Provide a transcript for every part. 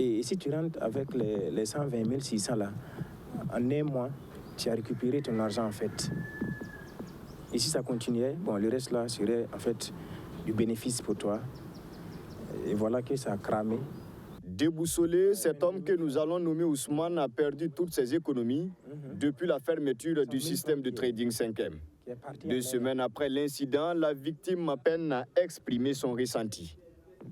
Et si tu rentres avec les 120 600 là, en un mois, tu as récupéré ton argent en fait. Et si ça continuait, bon, le reste là serait en fait du bénéfice pour toi. Et voilà que ça a cramé. Déboussolé, cet homme que nous allons nommer Ousmane a perdu toutes ses économies depuis la fermeture du système de trading 5M. 2 semaines après l'incident, la victime peine à exprimer son ressenti.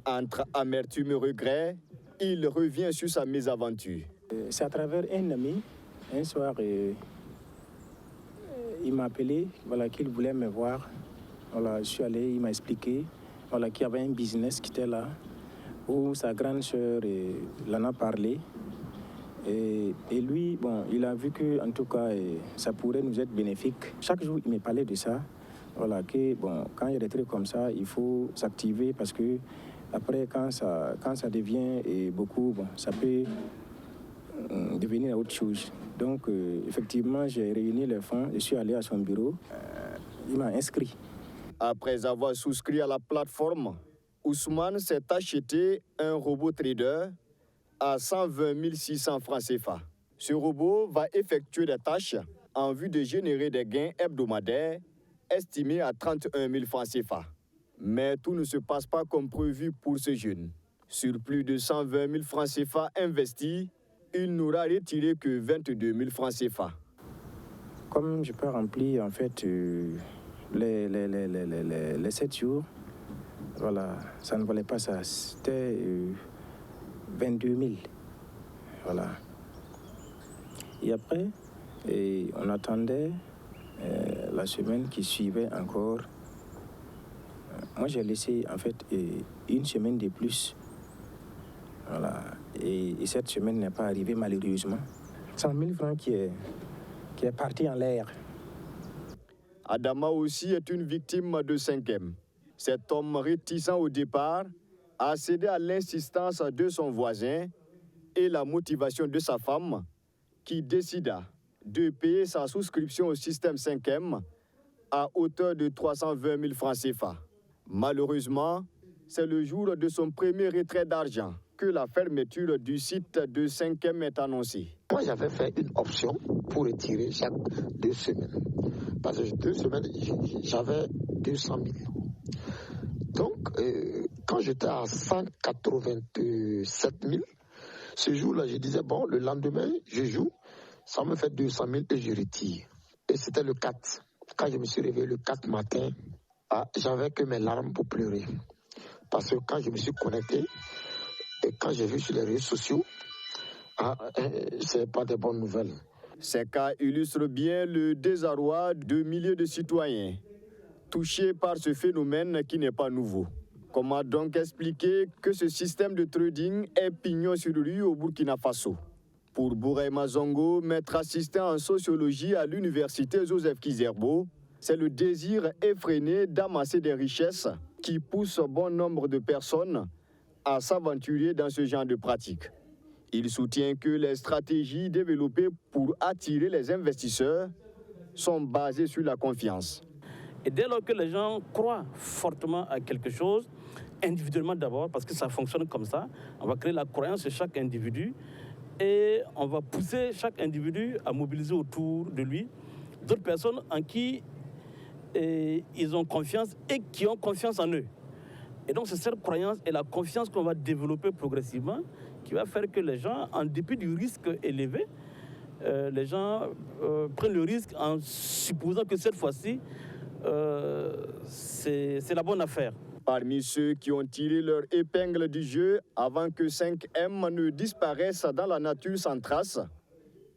Entre amertume et regret, il revient sur sa mésaventure. C'est à travers un ami, un soir, il m'a appelé, voilà, qu'il voulait me voir. Voilà, je suis allé, il m'a expliqué voilà, qu'il y avait un business qui était là, où sa grande sœur l'en a parlé. Et lui, bon, il a vu que, en tout cas, ça pourrait nous être bénéfique. Chaque jour, il me parlait de ça. Voilà, que bon, quand il y a des trucs comme ça, il faut s'activer parce que après, quand ça devient beaucoup, bon, ça peut devenir autre chose. Donc, effectivement, j'ai réuni les fonds, je suis allé à son bureau, il m'a inscrit. Après avoir souscrit à la plateforme, Ousmane s'est acheté un robot trader à 120 600 francs CFA. Ce robot va effectuer des tâches en vue de générer des gains hebdomadaires estimés à 31 000 francs CFA. Mais tout ne se passe pas comme prévu pour ce jeune. Sur plus de 120 000 francs CFA investis, il n'aura retiré que 22 000 francs CFA. Comme je peux remplir en fait les 7 jours, voilà, ça ne valait pas ça. C'était 22 000. Voilà. Et après, on attendait la semaine qui suivait encore. Moi, j'ai laissé en fait une semaine de plus. Voilà. Et cette semaine n'est pas arrivée malheureusement. 100 000 francs qui est parti en l'air. Adama aussi est une victime de 5M. Cet homme réticent au départ a cédé à l'insistance de son voisin et la motivation de sa femme qui décida de payer sa souscription au système 5M à hauteur de 320 000 francs CFA. Malheureusement, c'est le jour de son premier retrait d'argent que la fermeture du site de 5M est annoncée. Moi, j'avais fait une option pour retirer chaque 2 semaines. Parce que 2 semaines, j'avais 200 000. Donc, quand j'étais à 187 000, ce jour-là, je disais, bon, le lendemain, je joue, ça me fait 200 000 et je retire. Et c'était le 4. Quand je me suis réveillé le 4 matin, j'avais que mes larmes pour pleurer. Parce que quand je me suis connecté, et quand j'ai vu sur les réseaux sociaux, c'est pas des bonnes nouvelles. Ces cas illustrent bien le désarroi de milliers de citoyens touchés par ce phénomène qui n'est pas nouveau. Comment donc expliquer que ce système de trading est pignon sur rue au Burkina Faso? Pour Bouraïma Zongo, maître assistant en sociologie à l'université Joseph Kizerbo, c'est le désir effréné d'amasser des richesses qui pousse bon nombre de personnes à s'aventurer dans ce genre de pratiques. Il soutient que les stratégies développées pour attirer les investisseurs sont basées sur la confiance. Et dès lors que les gens croient fortement à quelque chose, individuellement d'abord, parce que ça fonctionne comme ça, on va créer la croyance chez chaque individu et on va pousser chaque individu à mobiliser autour de lui d'autres personnes en qui ils ont confiance et qui ont confiance en eux. Et donc c'est cette croyance et la confiance qu'on va développer progressivement qui va faire que les gens, en dépit du risque élevé, les gens prennent le risque en supposant que cette fois-ci, c'est la bonne affaire. Parmi ceux qui ont tiré leur épingle du jeu avant que 5M ne disparaisse dans la nature sans trace,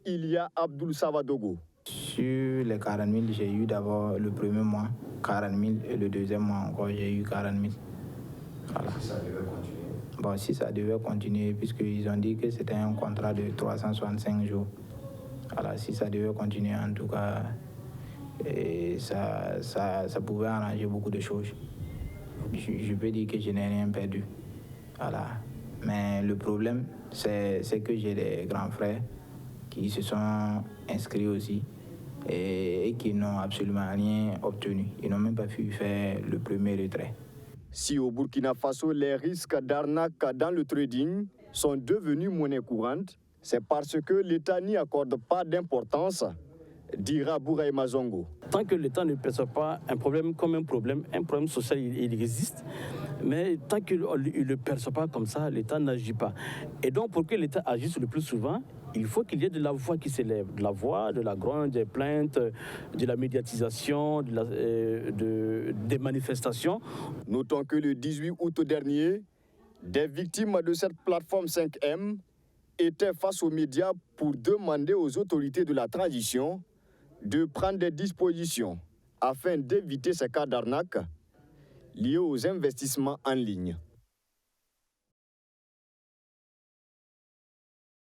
il y a Abdoul Savadogo. Sur les 40 000, j'ai eu d'abord le premier mois 40 000 et le deuxième mois encore j'ai eu 40 000. Voilà. Si ça devait continuer? Bon, si ça devait continuer, puisqu'ils ont dit que c'était un contrat de 365 jours. Voilà, si ça devait continuer, en tout cas, ça pouvait arranger beaucoup de choses. Je peux dire que je n'ai rien perdu. Voilà. Mais le problème, c'est que j'ai des grands frères qui se sont inscrits aussi et qui n'ont absolument rien obtenu. Ils n'ont même pas pu faire le premier retrait. Si au Burkina Faso, les risques d'arnaque dans le trading sont devenues monnaie courante, c'est parce que l'État n'y accorde pas d'importance, dira Bouraï Mazongo. Tant que l'État ne perçoit pas un problème comme un problème social, il existe, mais tant qu'il ne le perçoit pas comme ça, l'État n'agit pas. Et donc, pour que l'État agisse le plus souvent, il faut qu'il y ait de la voix qui s'élève, de la voix, de la grogne, des plaintes, de la médiatisation, des manifestations. Notons que le 18 août dernier, des victimes de cette plateforme 5M étaient face aux médias pour demander aux autorités de la transition de prendre des dispositions afin d'éviter ces cas d'arnaque liés aux investissements en ligne.